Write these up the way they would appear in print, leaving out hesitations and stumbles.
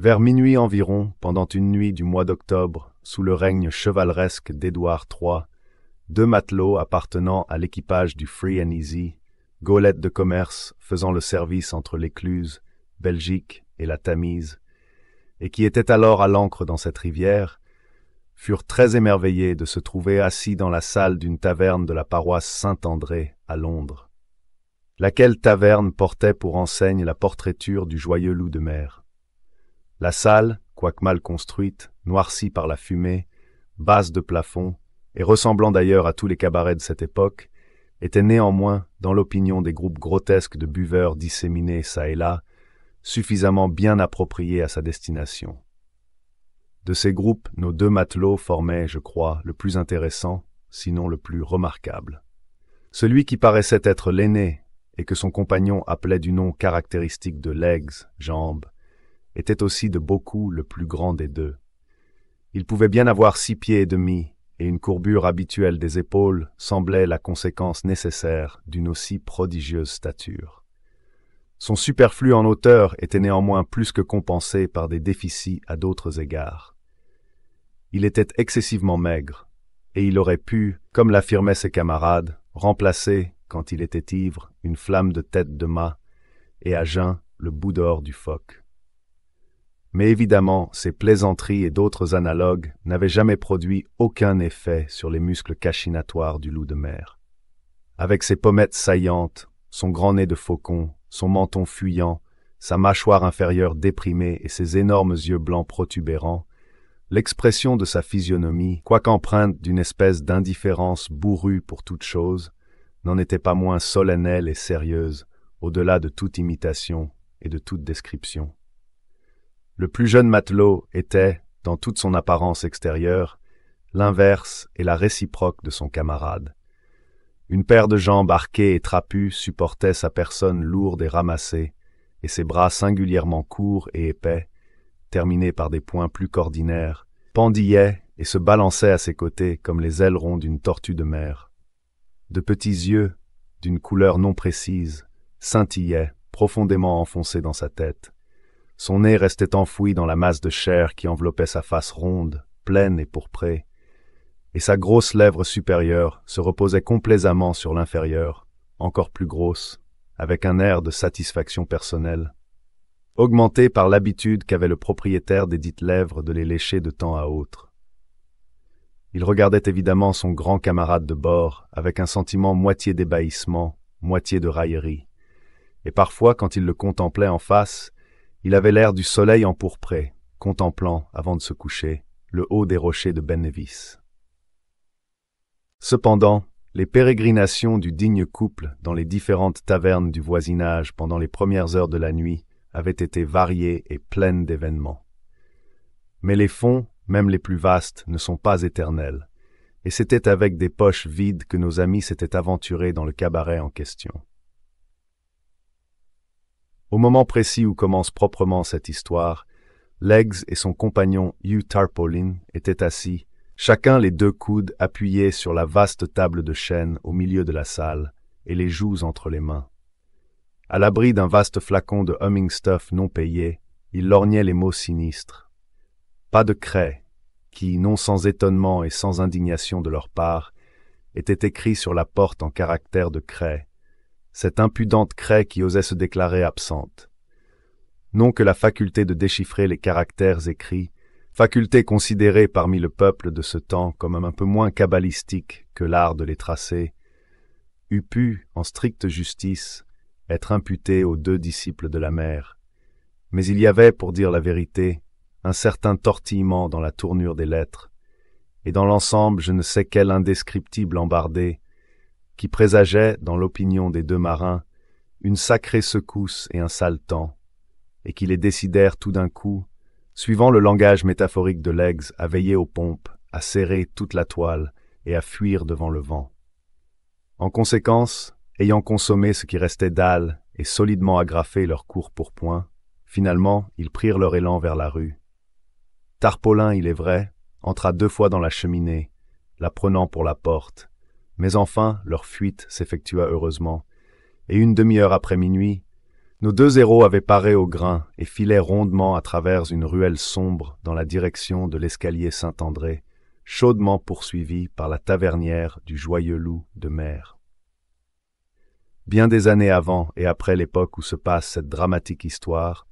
Vers minuit environ, pendant une nuit du mois d'octobre, sous le règne chevaleresque d'Édouard III, 2 matelots appartenant à l'équipage du Free and Easy, golette de commerce faisant le service entre l'Écluse, Belgique et la Tamise, et qui étaient alors à l'ancre dans cette rivière, furent très émerveillés de se trouver assis dans la salle d'une taverne de la paroisse Saint-André à Londres, laquelle taverne portait pour enseigne la portraiture du joyeux loup de mer. La salle, quoique mal construite, noircie par la fumée, basse de plafond, et ressemblant d'ailleurs à tous les cabarets de cette époque, était néanmoins, dans l'opinion des groupes grotesques de buveurs disséminés çà et là, suffisamment bien appropriés à sa destination. De ces groupes, nos 2 matelots formaient, je crois, le plus intéressant, sinon le plus remarquable. Celui qui paraissait être l'aîné, et que son compagnon appelait du nom caractéristique de legs, jambes, était aussi de beaucoup le plus grand des 2. Il pouvait bien avoir 6 pieds et demi, et une courbure habituelle des épaules semblait la conséquence nécessaire d'une aussi prodigieuse stature. Son superflu en hauteur était néanmoins plus que compensé par des déficits à d'autres égards. Il était excessivement maigre, et il aurait pu, comme l'affirmaient ses camarades, remplacer, quand il était ivre, une flamme de tête de mât, et à jeun, le bout d'or du phoque. Mais évidemment, ces plaisanteries et d'autres analogues n'avaient jamais produit aucun effet sur les muscles cachinatoires du loup de mer. Avec ses pommettes saillantes, son grand nez de faucon, son menton fuyant, sa mâchoire inférieure déprimée et ses énormes yeux blancs protubérants, l'expression de sa physionomie, quoique empreinte d'une espèce d'indifférence bourrue pour toute chose, n'en était pas moins solennelle et sérieuse, au-delà de toute imitation et de toute description. Le plus jeune matelot était, dans toute son apparence extérieure, l'inverse et la réciproque de son camarade. Une paire de jambes arquées et trapues supportait sa personne lourde et ramassée, et ses bras singulièrement courts et épais, terminés par des poings plus qu'ordinaires, pendillaient et se balançaient à ses côtés comme les ailerons d'une tortue de mer. De petits yeux, d'une couleur non précise, scintillaient, profondément enfoncés dans sa tête. Son nez restait enfoui dans la masse de chair qui enveloppait sa face ronde, pleine et pourprée, et sa grosse lèvre supérieure se reposait complaisamment sur l'inférieure, encore plus grosse, avec un air de satisfaction personnelle, augmenté par l'habitude qu'avait le propriétaire des dites lèvres de les lécher de temps à autre. Il regardait évidemment son grand camarade de bord avec un sentiment moitié d'ébahissement, moitié de raillerie, et parfois, quand il le contemplait en face, il avait l'air du soleil empourpré, contemplant, avant de se coucher, le haut des rochers de Ben Nevis. Cependant, les pérégrinations du digne couple dans les différentes tavernes du voisinage pendant les premières heures de la nuit avaient été variées et pleines d'événements. Mais les fonds, même les plus vastes, ne sont pas éternels, et c'était avec des poches vides que nos amis s'étaient aventurés dans le cabaret en question. Au moment précis où commence proprement cette histoire, Legs et son compagnon Hugh Tarpaulin étaient assis, chacun les 2 coudes appuyés sur la vaste table de chêne au milieu de la salle, et les joues entre les mains. À l'abri d'un vaste flacon de humming stuff non payé, ils lorgnaient les mots sinistres. Pas de craie, qui, non sans étonnement et sans indignation de leur part, était écrit sur la porte en caractères de craie, cette impudente craie qui osait se déclarer absente. Non que la faculté de déchiffrer les caractères écrits, faculté considérée parmi le peuple de ce temps comme un peu moins cabalistique que l'art de les tracer, eût pu, en stricte justice, être imputée aux 2 disciples de la mer. Mais il y avait, pour dire la vérité, un certain tortillement dans la tournure des lettres, et dans l'ensemble je ne sais quel indescriptible embardé, qui présageait, dans l'opinion des 2 marins, une sacrée secousse et un sale temps, et qui les décidèrent tout d'un coup, suivant le langage métaphorique de Legs, à veiller aux pompes, à serrer toute la toile et à fuir devant le vent. En conséquence, ayant consommé ce qui restait d'âle et solidement agrafé leur court pourpoint, finalement ils prirent leur élan vers la rue. Tarpaulin, il est vrai, entra 2 fois dans la cheminée, la prenant pour la porte, mais enfin leur fuite s'effectua heureusement, et une demi-heure après minuit, Nos deux héros avaient paré au grain et filaient rondement à travers une ruelle sombre dans la direction de l'escalier Saint-André, chaudement poursuivis par la tavernière du Joyeux Loup de Mer. Bien des années avant et après l'époque où se passe cette dramatique histoire,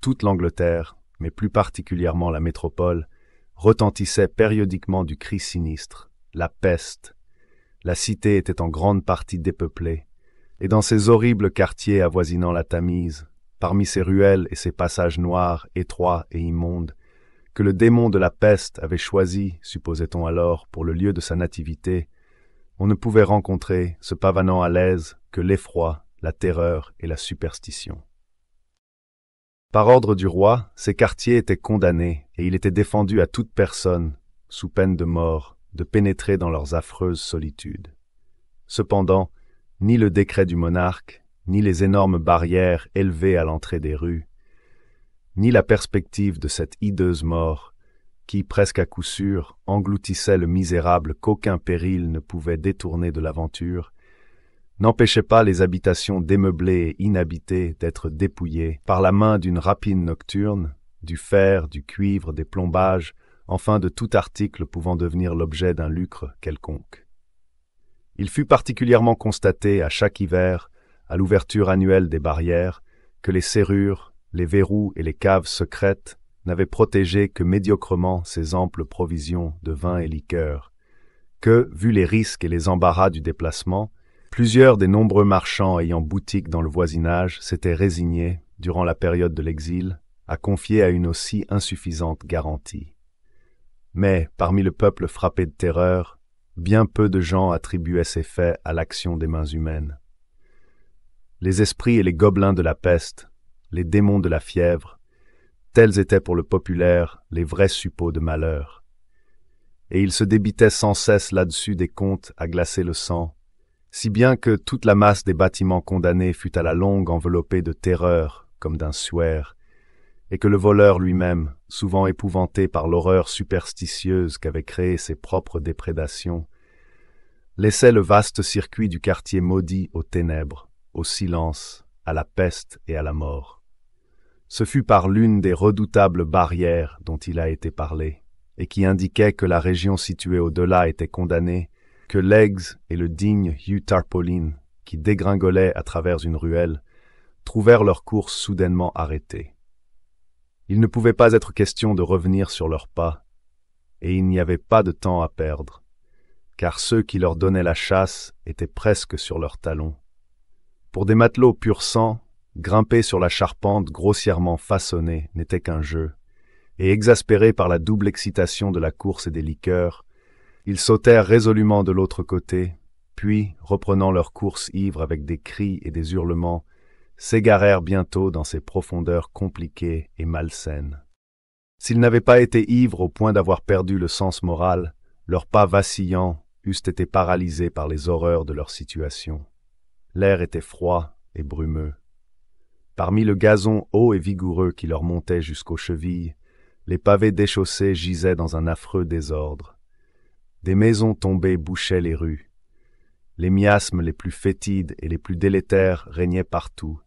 toute l'Angleterre, mais plus particulièrement la métropole, retentissait périodiquement du cri sinistre, la peste. La cité était en grande partie dépeuplée, et dans ces horribles quartiers avoisinant la Tamise, parmi ces ruelles et ces passages noirs, étroits et immondes, que le démon de la peste avait choisi, supposait-on alors, pour le lieu de sa nativité, on ne pouvait rencontrer, se pavanant à l'aise, que l'effroi, la terreur et la superstition. Par ordre du roi, ces quartiers étaient condamnés, et il était défendu à toute personne, sous peine de mort, de pénétrer dans leurs affreuses solitudes. Cependant, ni le décret du monarque, ni les énormes barrières élevées à l'entrée des rues, ni la perspective de cette hideuse mort, qui, presque à coup sûr, engloutissait le misérable qu'aucun péril ne pouvait détourner de l'aventure, n'empêchait pas les habitations démeublées et inhabitées d'être dépouillées par la main d'une rapine nocturne, du fer, du cuivre, des plombages, enfin de tout article pouvant devenir l'objet d'un lucre quelconque. Il fut particulièrement constaté à chaque hiver, à l'ouverture annuelle des barrières, que les serrures, les verrous et les caves secrètes n'avaient protégé que médiocrement ces amples provisions de vin et liqueurs, que, vu les risques et les embarras du déplacement, plusieurs des nombreux marchands ayant boutique dans le voisinage s'étaient résignés, durant la période de l'exil, à confier à une aussi insuffisante garantie. Mais, parmi le peuple frappé de terreur, bien peu de gens attribuaient ces faits à l'action des mains humaines. Les esprits et les gobelins de la peste, les démons de la fièvre, tels étaient pour le populaire les vrais suppôts de malheur. Et il se débitait sans cesse là-dessus des comptes à glacer le sang, si bien que toute la masse des bâtiments condamnés fut à la longue enveloppée de terreur comme d'un suaire, et que le voleur lui-même, souvent épouvanté par l'horreur superstitieuse qu'avaient créée ses propres déprédations, laissait le vaste circuit du quartier maudit aux ténèbres, au silence, à la peste et à la mort. Ce fut par l'une des redoutables barrières dont il a été parlé, et qui indiquait que la région située au-delà était condamnée, que Legges et le digne Hugh Tarpaulin, qui dégringolaient à travers une ruelle, trouvèrent leur course soudainement arrêtée. Il ne pouvait pas être question de revenir sur leurs pas, et il n'y avait pas de temps à perdre, car ceux qui leur donnaient la chasse étaient presque sur leurs talons. Pour des matelots pur sang, grimper sur la charpente grossièrement façonnée n'était qu'un jeu, et exaspérés par la double excitation de la course et des liqueurs, ils sautèrent résolument de l'autre côté, puis, reprenant leur course ivre avec des cris et des hurlements, s'égarèrent bientôt dans ces profondeurs compliquées et malsaines. S'ils n'avaient pas été ivres au point d'avoir perdu le sens moral, leurs pas vacillants eussent été paralysés par les horreurs de leur situation. L'air était froid et brumeux. Parmi le gazon haut et vigoureux qui leur montait jusqu'aux chevilles, les pavés déchaussés gisaient dans un affreux désordre. Des maisons tombées bouchaient les rues. Les miasmes les plus fétides et les plus délétères régnaient partout.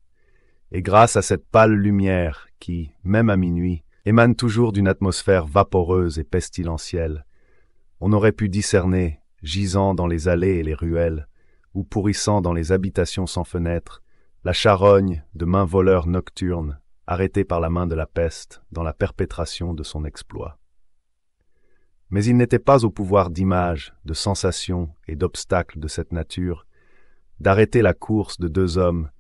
Et grâce à cette pâle lumière qui, même à minuit, émane toujours d'une atmosphère vaporeuse et pestilentielle, on aurait pu discerner, gisant dans les allées et les ruelles, ou pourrissant dans les habitations sans fenêtres, la charogne de mains voleurs nocturnes, arrêtées par la main de la peste dans la perpétration de son exploit. Mais il n'était pas au pouvoir d'images, de sensations et d'obstacles de cette nature d'arrêter la course de deux hommes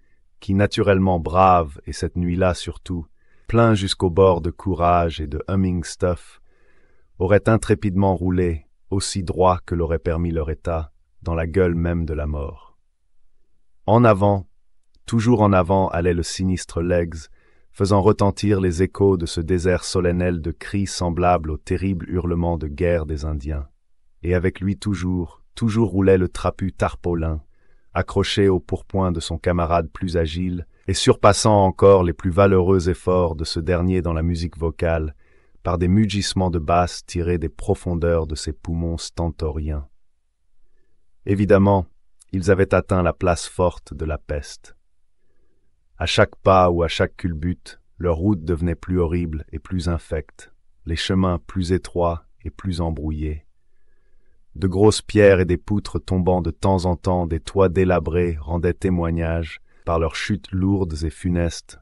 qui, naturellement braves, et cette nuit-là surtout, pleins jusqu'au bord de courage et de humming stuff, auraient intrépidement roulé, aussi droit que l'aurait permis leur état, dans la gueule même de la mort. En avant, toujours en avant allait le sinistre Legges, faisant retentir les échos de ce désert solennel de cris semblables aux terribles hurlements de guerre des Indiens. Et avec lui toujours roulait le trapu Tarpaulin, accroché au pourpoint de son camarade plus agile, et surpassant encore les plus valeureux efforts de ce dernier dans la musique vocale, par des mugissements de basse tirés des profondeurs de ses poumons stentoriens. Évidemment, ils avaient atteint la place forte de la peste. À chaque pas ou à chaque culbute, leur route devenait plus horrible et plus infecte, les chemins plus étroits et plus embrouillés. De grosses pierres et des poutres tombant de temps en temps des toits délabrés rendaient témoignage, par leurs chutes lourdes et funestes,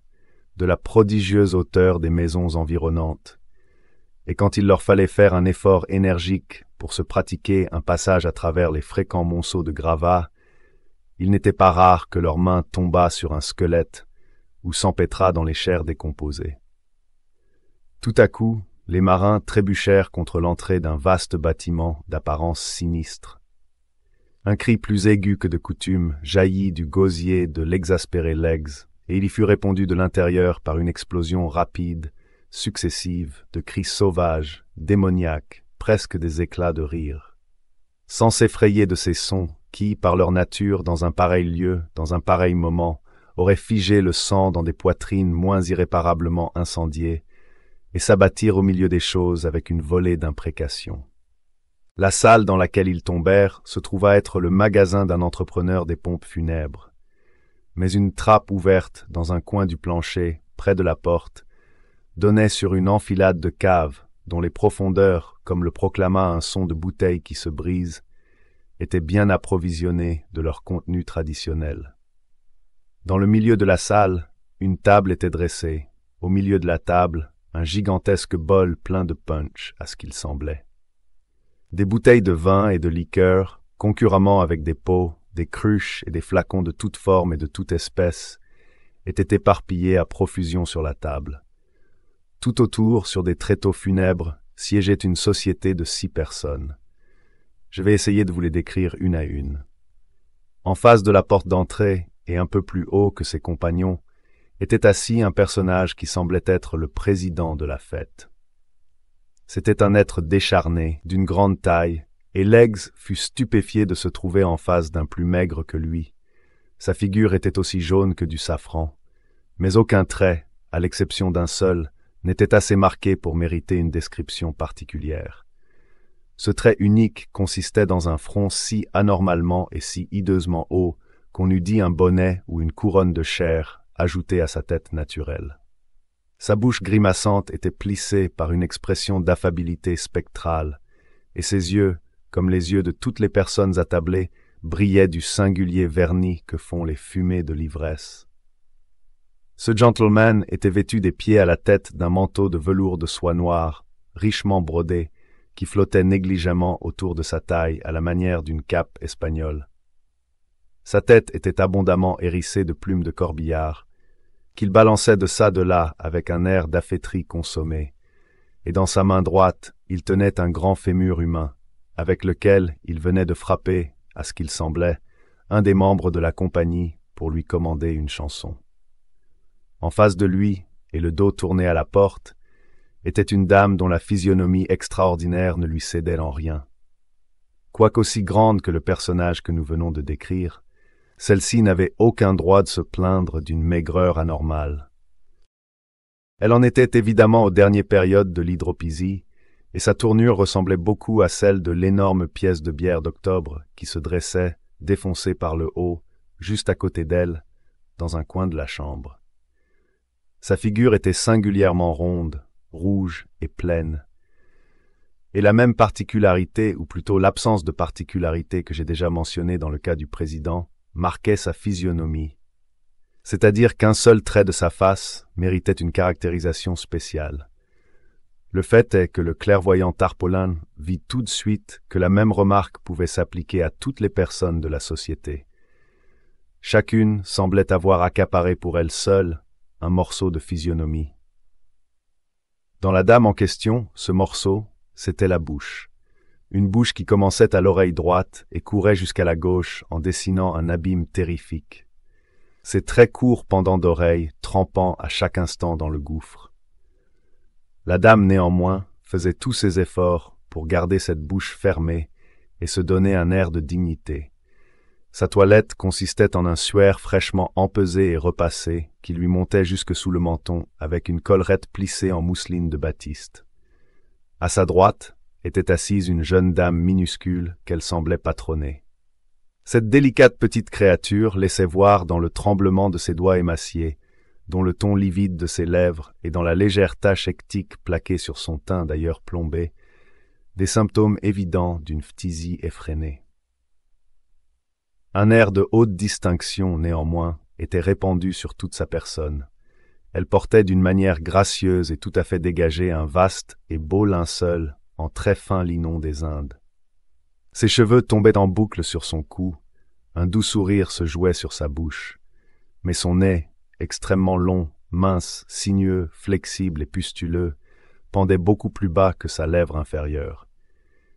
de la prodigieuse hauteur des maisons environnantes. Et quand il leur fallait faire un effort énergique pour se pratiquer un passage à travers les fréquents monceaux de gravats, il n'était pas rare que leur main tombât sur un squelette ou s'empêtrât dans les chairs décomposées. Tout à coup, les marins trébuchèrent contre l'entrée d'un vaste bâtiment d'apparence sinistre. Un cri plus aigu que de coutume jaillit du gosier de l'exaspéré Legs, et il y fut répondu de l'intérieur par une explosion rapide, successive, de cris sauvages, démoniaques, presque des éclats de rire. Sans s'effrayer de ces sons qui, par leur nature, dans un pareil lieu, dans un pareil moment, auraient figé le sang dans des poitrines moins irréparablement incendiées, et s'abattirent au milieu des choses avec une volée d'imprécations. La salle dans laquelle ils tombèrent se trouva être le magasin d'un entrepreneur des pompes funèbres. Mais une trappe ouverte dans un coin du plancher, près de la porte, donnait sur une enfilade de caves dont les profondeurs, comme le proclama un son de bouteilles qui se brisent, étaient bien approvisionnées de leur contenu traditionnel. Dans le milieu de la salle, une table était dressée. Au milieu de la table, un gigantesque bol plein de punch, à ce qu'il semblait. Des bouteilles de vin et de liqueur, concurremment avec des pots, des cruches et des flacons de toute forme et de toute espèce, étaient éparpillés à profusion sur la table. Tout autour, sur des tréteaux funèbres, siégeait une société de 6 personnes. Je vais essayer de vous les décrire une à une. En face de la porte d'entrée, et un peu plus haut que ses compagnons, était assis un personnage qui semblait être le président de la fête. C'était un être décharné, d'une grande taille, et Legs fut stupéfié de se trouver en face d'un plus maigre que lui. Sa figure était aussi jaune que du safran, mais aucun trait, à l'exception d'un seul, n'était assez marqué pour mériter une description particulière. Ce trait unique consistait dans un front si anormalement et si hideusement haut qu'on eût dit un bonnet ou une couronne de chair ajoutée à sa tête naturelle. Sa bouche grimaçante était plissée par une expression d'affabilité spectrale, et ses yeux, comme les yeux de toutes les personnes attablées, brillaient du singulier vernis que font les fumées de l'ivresse. Ce gentleman était vêtu des pieds à la tête d'un manteau de velours de soie noire, richement brodé, qui flottait négligemment autour de sa taille à la manière d'une cape espagnole. Sa tête était abondamment hérissée de plumes de corbillard, qu'il balançait de ça de là avec un air d'affaîtrie consommée, et dans sa main droite il tenait un grand fémur humain, avec lequel il venait de frapper, à ce qu'il semblait, un des membres de la compagnie pour lui commander une chanson. En face de lui, et le dos tourné à la porte, était une dame dont la physionomie extraordinaire ne lui cédait en rien. Quoiqu'aussi grande que le personnage que nous venons de décrire, celle-ci n'avait aucun droit de se plaindre d'une maigreur anormale. Elle en était évidemment aux dernières périodes de l'hydropysie, et sa tournure ressemblait beaucoup à celle de l'énorme pièce de bière d'octobre qui se dressait, défoncée par le haut, juste à côté d'elle, dans un coin de la chambre. Sa figure était singulièrement ronde, rouge et pleine. Et la même particularité, ou plutôt l'absence de particularité que j'ai déjà mentionnée dans le cas du président, marquait sa physionomie. C'est-à-dire qu'un seul trait de sa face méritait une caractérisation spéciale. Le fait est que le clairvoyant Tarpaulin vit tout de suite que la même remarque pouvait s'appliquer à toutes les personnes de la société. Chacune semblait avoir accaparé pour elle seule un morceau de physionomie. Dans la dame en question, ce morceau, c'était la bouche. Une bouche qui commençait à l'oreille droite et courait jusqu'à la gauche en dessinant un abîme terrifique. Ses très courts pendants d'oreilles trempant à chaque instant dans le gouffre. La dame, néanmoins, faisait tous ses efforts pour garder cette bouche fermée et se donner un air de dignité. Sa toilette consistait en un suaire fraîchement empesé et repassé qui lui montait jusque sous le menton avec une collerette plissée en mousseline de batiste. À sa droite était assise une jeune dame minuscule qu'elle semblait patronner. Cette délicate petite créature laissait voir dans le tremblement de ses doigts émaciés dont le ton livide de ses lèvres et dans la légère tache hectique plaquée sur son teint d'ailleurs plombé, des symptômes évidents d'une phtisie effrénée. Un air de haute distinction, néanmoins, était répandu sur toute sa personne. Elle portait d'une manière gracieuse et tout à fait dégagée un vaste et beau linceul en très fin linon des Indes. Ses cheveux tombaient en boucles sur son cou, un doux sourire se jouait sur sa bouche, mais son nez, extrêmement long, mince, sinueux, flexible et pustuleux, pendait beaucoup plus bas que sa lèvre inférieure.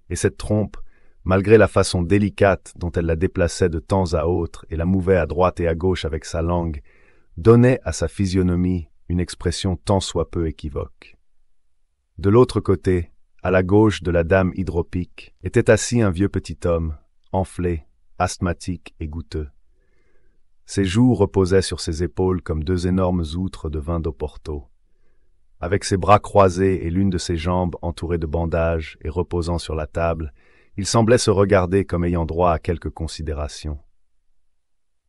Et cette trompe, malgré la façon délicate dont elle la déplaçait de temps à autre et la mouvait à droite et à gauche avec sa langue, donnait à sa physionomie une expression tant soit peu équivoque. De l'autre côté, à la gauche de la dame hydropique, était assis un vieux petit homme, enflé, asthmatique et goutteux. Ses joues reposaient sur ses épaules comme deux énormes outres de vin d'Oporto. Avec ses bras croisés et l'une de ses jambes entourée de bandages et reposant sur la table, il semblait se regarder comme ayant droit à quelque considération.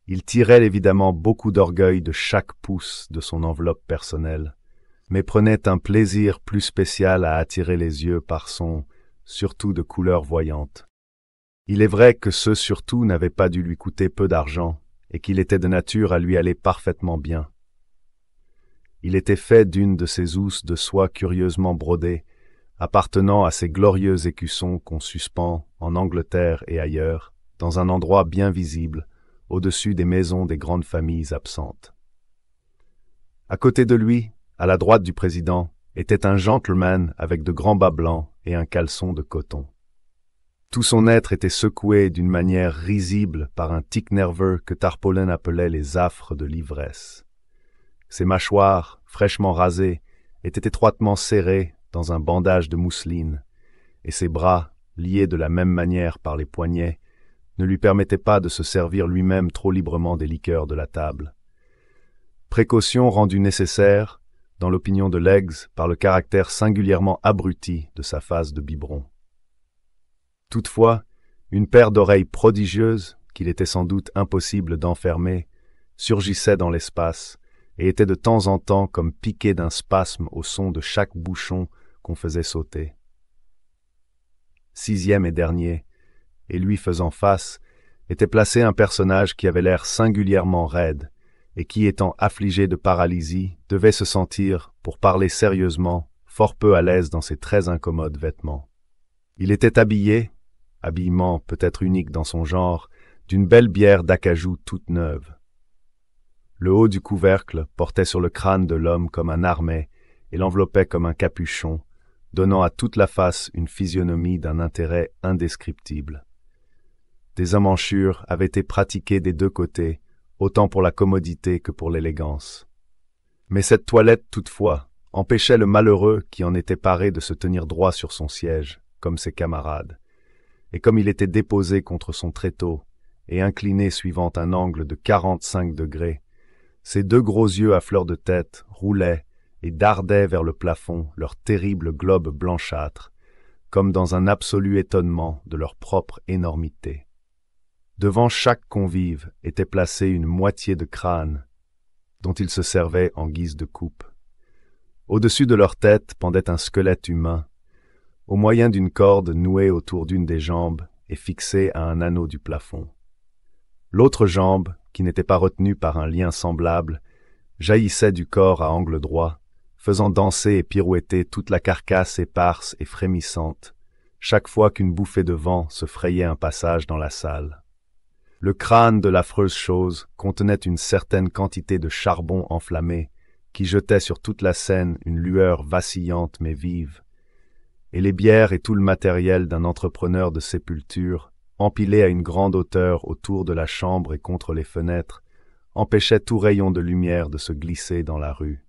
Il tirait évidemment beaucoup d'orgueil de chaque pouce de son enveloppe personnelle, mais prenait un plaisir plus spécial à attirer les yeux par son, surtout de couleur voyante. Il est vrai que ce surtout n'avait pas dû lui coûter peu d'argent, et qu'il était de nature à lui aller parfaitement bien. Il était fait d'une de ces housses de soie curieusement brodées, appartenant à ces glorieux écussons qu'on suspend, en Angleterre et ailleurs, dans un endroit bien visible, au-dessus des maisons des grandes familles absentes. À côté de lui, à la droite du président, était un gentleman avec de grands bas blancs et un caleçon de coton. Tout son être était secoué d'une manière risible par un tic nerveux que Tarpaulin appelait les affres de l'ivresse. Ses mâchoires, fraîchement rasées, étaient étroitement serrées dans un bandage de mousseline, et ses bras, liés de la même manière par les poignets, ne lui permettaient pas de se servir lui-même trop librement des liqueurs de la table. Précaution rendue nécessaire, dans l'opinion de Legges, par le caractère singulièrement abruti de sa face de biberon. Toutefois, une paire d'oreilles prodigieuses, qu'il était sans doute impossible d'enfermer, surgissait dans l'espace et était de temps en temps comme piquée d'un spasme au son de chaque bouchon qu'on faisait sauter. Sixième et dernier, et lui faisant face, était placé un personnage qui avait l'air singulièrement raide et qui, étant affligé de paralysie, devait se sentir, pour parler sérieusement, fort peu à l'aise dans ses très incommodes vêtements. Il était habillé, habillement peut-être unique dans son genre, d'une belle bière d'acajou toute neuve. Le haut du couvercle portait sur le crâne de l'homme comme un harnais et l'enveloppait comme un capuchon, donnant à toute la face une physionomie d'un intérêt indescriptible. Des emmanchures avaient été pratiquées des deux côtés, autant pour la commodité que pour l'élégance. Mais cette toilette, toutefois, empêchait le malheureux qui en était paré de se tenir droit sur son siège, comme ses camarades. Et comme il était déposé contre son tréteau et incliné suivant un angle de 45 degrés, ses deux gros yeux à fleur de tête roulaient et dardaient vers le plafond leurs terribles globes blanchâtres, comme dans un absolu étonnement de leur propre énormité. Devant chaque convive était placée une moitié de crâne, dont ils se servaient en guise de coupe. Au-dessus de leur tête pendait un squelette humain, au moyen d'une corde nouée autour d'une des jambes et fixée à un anneau du plafond. L'autre jambe, qui n'était pas retenue par un lien semblable, jaillissait du corps à angle droit, faisant danser et pirouetter toute la carcasse éparse et frémissante, chaque fois qu'une bouffée de vent se frayait un passage dans la salle. Le crâne de l'affreuse chose contenait une certaine quantité de charbon enflammé, qui jetait sur toute la scène une lueur vacillante mais vive, et les bières et tout le matériel d'un entrepreneur de sépulture, empilés à une grande hauteur autour de la chambre et contre les fenêtres, empêchaient tout rayon de lumière de se glisser dans la rue.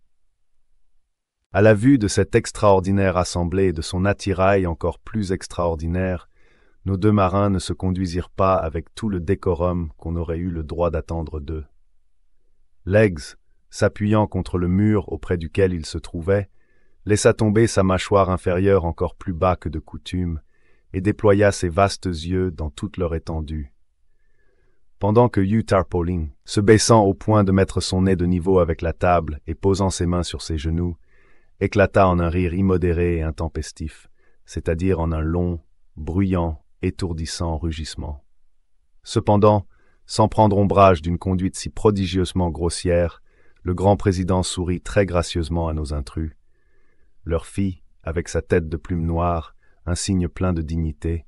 À la vue de cette extraordinaire assemblée et de son attirail encore plus extraordinaire, nos deux marins ne se conduisirent pas avec tout le décorum qu'on aurait eu le droit d'attendre d'eux. Legges, s'appuyant contre le mur auprès duquel il se trouvait, laissa tomber sa mâchoire inférieure encore plus bas que de coutume, et déploya ses vastes yeux dans toute leur étendue. pendant que Hugh Tarpaulin, se baissant au point de mettre son nez de niveau avec la table et posant ses mains sur ses genoux, éclata en un rire immodéré et intempestif, c'est-à-dire en un long, bruyant, étourdissant rugissement. Cependant, sans prendre ombrage d'une conduite si prodigieusement grossière, le grand président sourit très gracieusement à nos intrus, leur fit, avec sa tête de plume noire, un signe plein de dignité,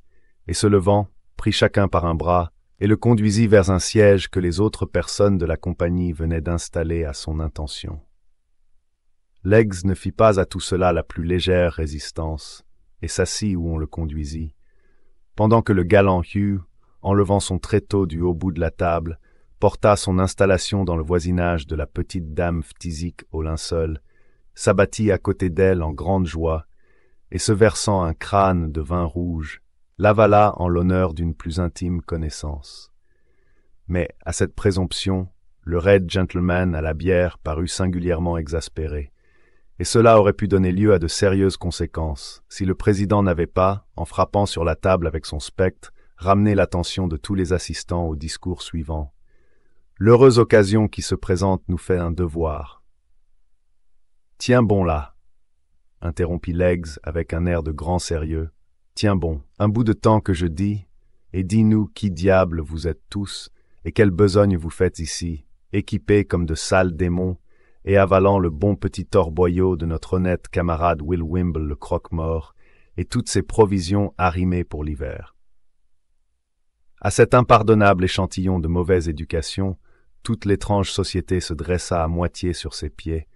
et se levant, prit chacun par un bras, et le conduisit vers un siège que les autres personnes de la compagnie venaient d'installer à son intention. Leggs ne fit pas à tout cela la plus légère résistance, et s'assit où on le conduisit, pendant que le galant Hugh, enlevant son tréteau du haut bout de la table, porta son installation dans le voisinage de la petite dame phthisique au linceul, s'abattit à côté d'elle en grande joie, et se versant un crâne de vin rouge, l'avala en l'honneur d'une plus intime connaissance. Mais, à cette présomption, le raide gentleman à la bière parut singulièrement exaspéré, et cela aurait pu donner lieu à de sérieuses conséquences, si le président n'avait pas, en frappant sur la table avec son spectre, ramené l'attention de tous les assistants au discours suivant. L'heureuse occasion qui se présente nous fait un devoir. « Tiens bon là !» interrompit Leggs avec un air de grand sérieux. « Tiens bon, un bout de temps que je dis, et dis-nous qui diable vous êtes tous, et quelle besogne vous faites ici, équipés comme de sales démons, et avalant le bon petit torboyau de notre honnête camarade Will Wimble le croque-mort, et toutes ses provisions arrimées pour l'hiver. » À cet impardonnable échantillon de mauvaise éducation, toute l'étrange société se dressa à moitié sur ses pieds,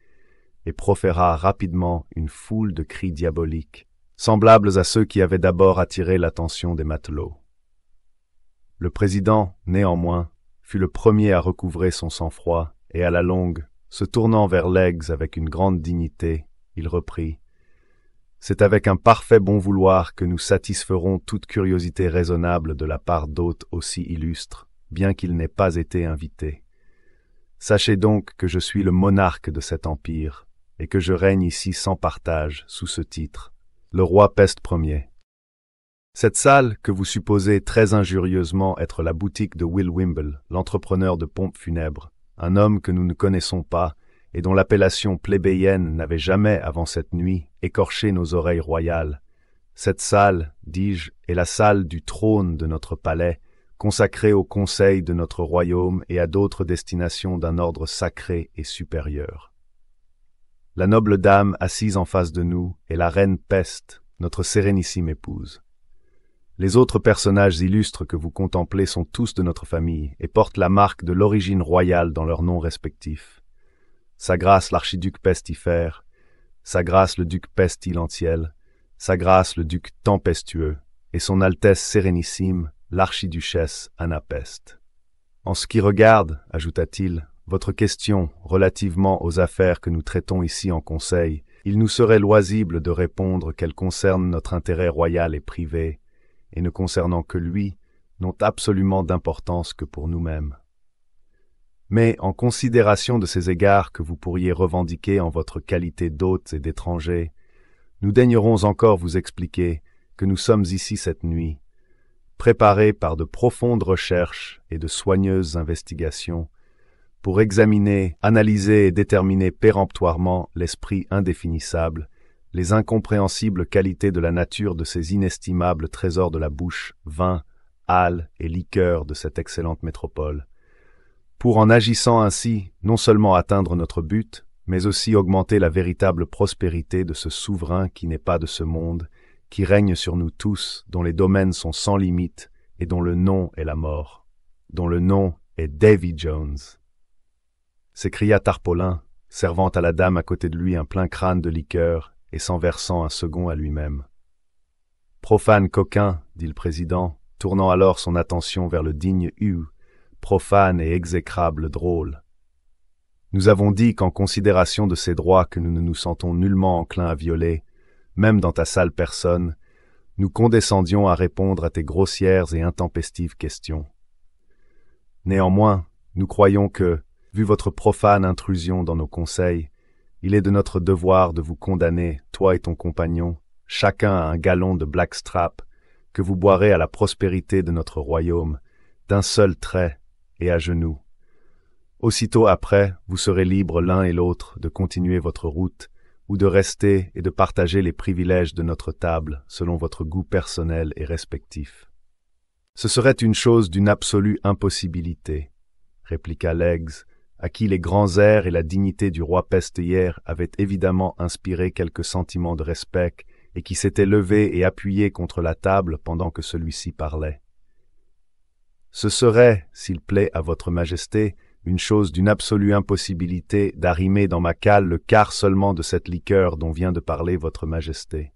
et proféra rapidement une foule de cris diaboliques, semblables à ceux qui avaient d'abord attiré l'attention des matelots. Le président, néanmoins, fut le premier à recouvrer son sang-froid, et à la longue, se tournant vers Leggs avec une grande dignité, il reprit « C'est avec un parfait bon vouloir que nous satisferons toute curiosité raisonnable de la part d'hôtes aussi illustres, bien qu'ils n'aient pas été invités. Sachez donc que je suis le monarque de cet empire, et que je règne ici sans partage, sous ce titre, le roi Peste Ier. Cette salle, que vous supposez très injurieusement être la boutique de Will Wimble, l'entrepreneur de pompes funèbres, un homme que nous ne connaissons pas, et dont l'appellation plébéienne n'avait jamais, avant cette nuit, écorché nos oreilles royales. Cette salle, dis-je, est la salle du trône de notre palais, consacrée au conseil de notre royaume et à d'autres destinations d'un ordre sacré et supérieur. La noble dame assise en face de nous est la reine Peste, notre sérénissime épouse. Les autres personnages illustres que vous contemplez sont tous de notre famille et portent la marque de l'origine royale dans leurs noms respectifs. Sa grâce l'archiduc pestifère, sa grâce le duc pestilentiel, sa grâce le duc tempestueux, et son altesse sérénissime, l'archiduchesse Anna Peste. En ce qui regarde, ajouta-t-il, votre question relativement aux affaires que nous traitons ici en conseil, il nous serait loisible de répondre qu'elles concernent notre intérêt royal et privé, et ne concernant que lui, n'ont absolument d'importance que pour nous-mêmes. Mais, en considération de ces égards que vous pourriez revendiquer en votre qualité d'hôtes et d'étrangers, nous daignerons encore vous expliquer que nous sommes ici cette nuit, préparés par de profondes recherches et de soigneuses investigations, pour examiner, analyser et déterminer péremptoirement l'esprit indéfinissable, les incompréhensibles qualités de la nature de ces inestimables trésors de la bouche, vin, halles et liqueurs de cette excellente métropole, pour en agissant ainsi non seulement atteindre notre but, mais aussi augmenter la véritable prospérité de ce souverain qui n'est pas de ce monde, qui règne sur nous tous, dont les domaines sont sans limite et dont le nom est la mort, dont le nom est Davy Jones. S'écria Tarpaulin, servant à la dame à côté de lui un plein crâne de liqueur et s'en versant un second à lui-même. « Profane coquin, dit le président, tournant alors son attention vers le digne Hugh, profane et exécrable drôle. Nous avons dit qu'en considération de ces droits que nous ne nous sentons nullement enclins à violer, même dans ta sale personne, nous condescendions à répondre à tes grossières et intempestives questions. Néanmoins, nous croyons que, vu votre profane intrusion dans nos conseils, il est de notre devoir de vous condamner, toi et ton compagnon, chacun à un gallon de blackstrap, que vous boirez à la prospérité de notre royaume, d'un seul trait, et à genoux. Aussitôt après, vous serez libres l'un et l'autre de continuer votre route, ou de rester et de partager les privilèges de notre table selon votre goût personnel et respectif. Ce serait une chose d'une absolue impossibilité, répliqua Legs, à qui les grands airs et la dignité du roi Peste-hier avaient évidemment inspiré quelques sentiments de respect et qui s'était levé et appuyé contre la table pendant que celui-ci parlait. Ce serait, s'il plaît à votre majesté, une chose d'une absolue impossibilité d'arrimer dans ma cale le quart seulement de cette liqueur dont vient de parler votre majesté.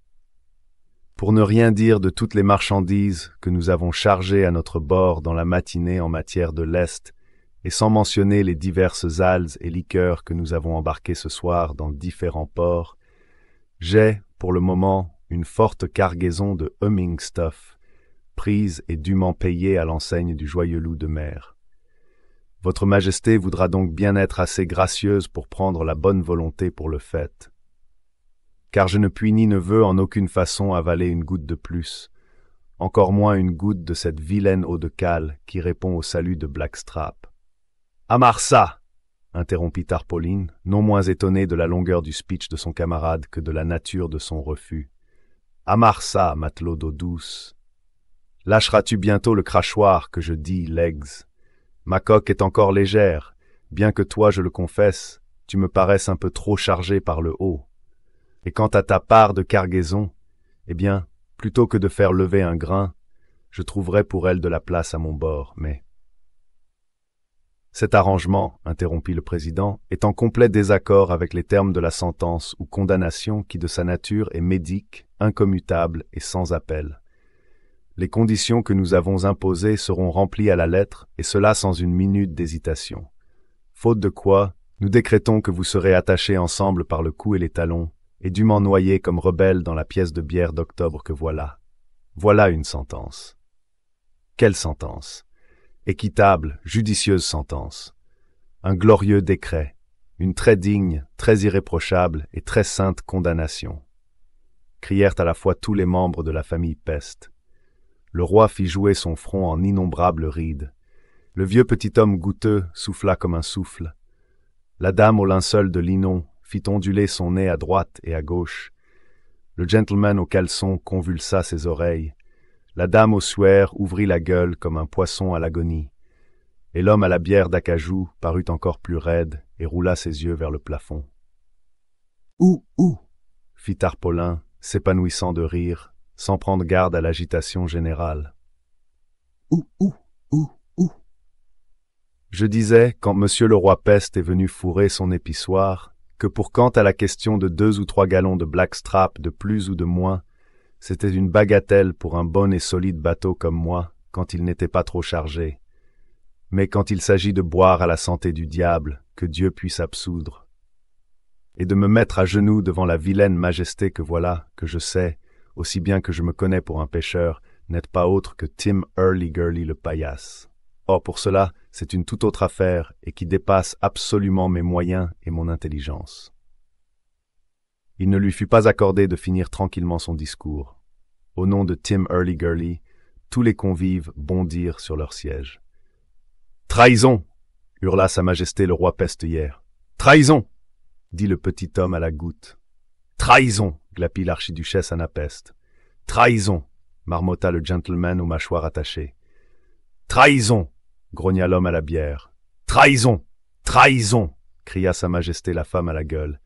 Pour ne rien dire de toutes les marchandises que nous avons chargées à notre bord dans la matinée en matière de lest, et sans mentionner les diverses alses et liqueurs que nous avons embarquées ce soir dans différents ports, j'ai, pour le moment, une forte cargaison de humming stuff, prise et dûment payée à l'enseigne du joyeux loup de mer. Votre majesté voudra donc bien être assez gracieuse pour prendre la bonne volonté pour le fait. Car je ne puis ni ne veux en aucune façon avaler une goutte de plus, encore moins une goutte de cette vilaine eau de cale qui répond au salut de Blackstrap. « Amarsa !» interrompit Tarpaulin, non moins étonné de la longueur du speech de son camarade que de la nature de son refus. « Amarsa, matelot d'eau douce. Lâcheras-tu bientôt le crachoir que je dis, Legs? Ma coque est encore légère, bien que toi, je le confesse, tu me paraisses un peu trop chargé par le haut. Et quant à ta part de cargaison, eh bien, plutôt que de faire lever un grain, je trouverai pour elle de la place à mon bord, mais... » Cet arrangement, interrompit le président, est en complet désaccord avec les termes de la sentence ou condamnation qui de sa nature est médique, incommutable et sans appel. Les conditions que nous avons imposées seront remplies à la lettre, et cela sans une minute d'hésitation. Faute de quoi, nous décrétons que vous serez attachés ensemble par le cou et les talons, et dûment noyés comme rebelles dans la pièce de bière d'octobre que voilà. Voilà une sentence. Quelle sentence? Équitable, judicieuse sentence. Un glorieux décret, une très digne, très irréprochable et très sainte condamnation. Crièrent à la fois tous les membres de la famille Peste. Le roi fit jouer son front en innombrables rides. Le vieux petit homme goutteux souffla comme un souffle. La dame au linceul de linon fit onduler son nez à droite et à gauche. Le gentleman au caleçon convulsa ses oreilles. La dame au suaire ouvrit la gueule comme un poisson à l'agonie, et l'homme à la bière d'acajou parut encore plus raide et roula ses yeux vers le plafond. « Où » fit Tarpaulin, s'épanouissant de rire, sans prendre garde à l'agitation générale. « Où » Je disais, quand monsieur le roi Peste est venu fourrer son épissoir, que pour quant à la question de 2 ou 3 gallons de Blackstrap de plus ou de moins, c'était une bagatelle pour un bon et solide bateau comme moi, quand il n'était pas trop chargé. Mais quand il s'agit de boire à la santé du diable, que Dieu puisse absoudre, et de me mettre à genoux devant la vilaine majesté que voilà, que je sais, aussi bien que je me connais pour un pêcheur, n'être pas autre que Tim Hurlygurly le paillasse. Or pour cela, c'est une toute autre affaire et qui dépasse absolument mes moyens et mon intelligence. Il ne lui fut pas accordé de finir tranquillement son discours. Au nom de Tim Hurlygurly, tous les convives bondirent sur leurs sièges. « Trahison !» hurla sa majesté le roi Peste-hier. « Trahison !» dit le petit homme à la goutte. « Trahison !» glapit l'archiduchesse Anapeste. « Trahison !» marmotta le gentleman aux mâchoires attachées. « Trahison !» grogna l'homme à la bière. « Trahison ! Trahison !» cria sa majesté la femme à la gueule.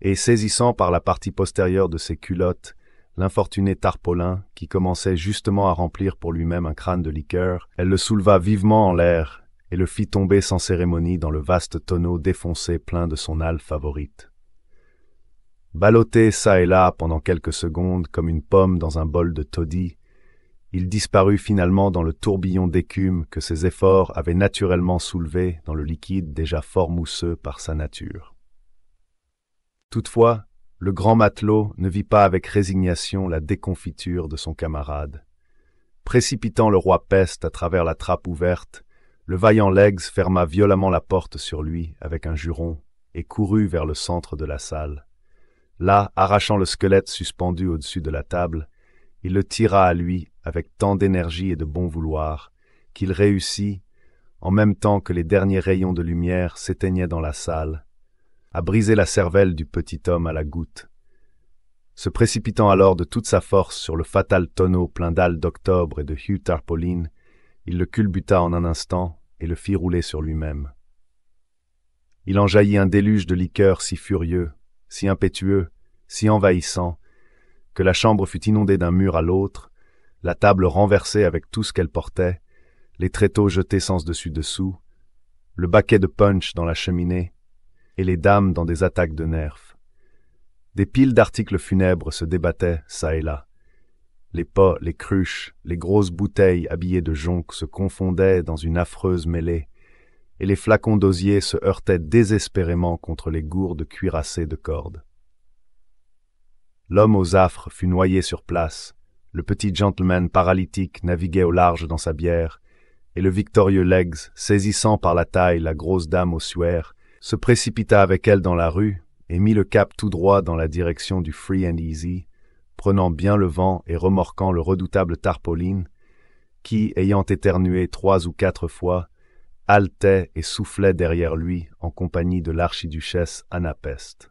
Et saisissant par la partie postérieure de ses culottes l'infortuné Tarpaulin, qui commençait justement à remplir pour lui-même un crâne de liqueur, elle le souleva vivement en l'air et le fit tomber sans cérémonie dans le vaste tonneau défoncé plein de son âle favorite. Ballotté çà et là pendant quelques secondes comme une pomme dans un bol de toddy, il disparut finalement dans le tourbillon d'écume que ses efforts avaient naturellement soulevé dans le liquide déjà fort mousseux par sa nature. Toutefois, le grand matelot ne vit pas avec résignation la déconfiture de son camarade. Précipitant le roi Peste à travers la trappe ouverte, le vaillant Legs ferma violemment la porte sur lui avec un juron et courut vers le centre de la salle. Là, arrachant le squelette suspendu au-dessus de la table, il le tira à lui avec tant d'énergie et de bon vouloir qu'il réussit, en même temps que les derniers rayons de lumière s'éteignaient dans la salle, à briser la cervelle du petit homme à la goutte. Se précipitant alors de toute sa force sur le fatal tonneau plein d'ailes d'octobre et de Hugh Tarpaulin, il le culbuta en un instant et le fit rouler sur lui-même. Il en jaillit un déluge de liqueur si furieux, si impétueux, si envahissant, que la chambre fut inondée d'un mur à l'autre, la table renversée avec tout ce qu'elle portait, les tréteaux jetés sens dessus dessous, le baquet de punch dans la cheminée, et les dames dans des attaques de nerfs. Des piles d'articles funèbres se débattaient çà et là. Les pots, les cruches, les grosses bouteilles habillées de joncs se confondaient dans une affreuse mêlée, et les flacons d'osier se heurtaient désespérément contre les gourdes cuirassées de cordes. L'homme aux affres fut noyé sur place, le petit gentleman paralytique naviguait au large dans sa bière, et le victorieux Legs, saisissant par la taille la grosse dame ossuaire, se précipita avec elle dans la rue et mit le cap tout droit dans la direction du Free and Easy, prenant bien le vent et remorquant le redoutable Tarpaulin, qui, ayant éternué 3 ou 4 fois, haletait et soufflait derrière lui en compagnie de l'archiduchesse Anna Pest.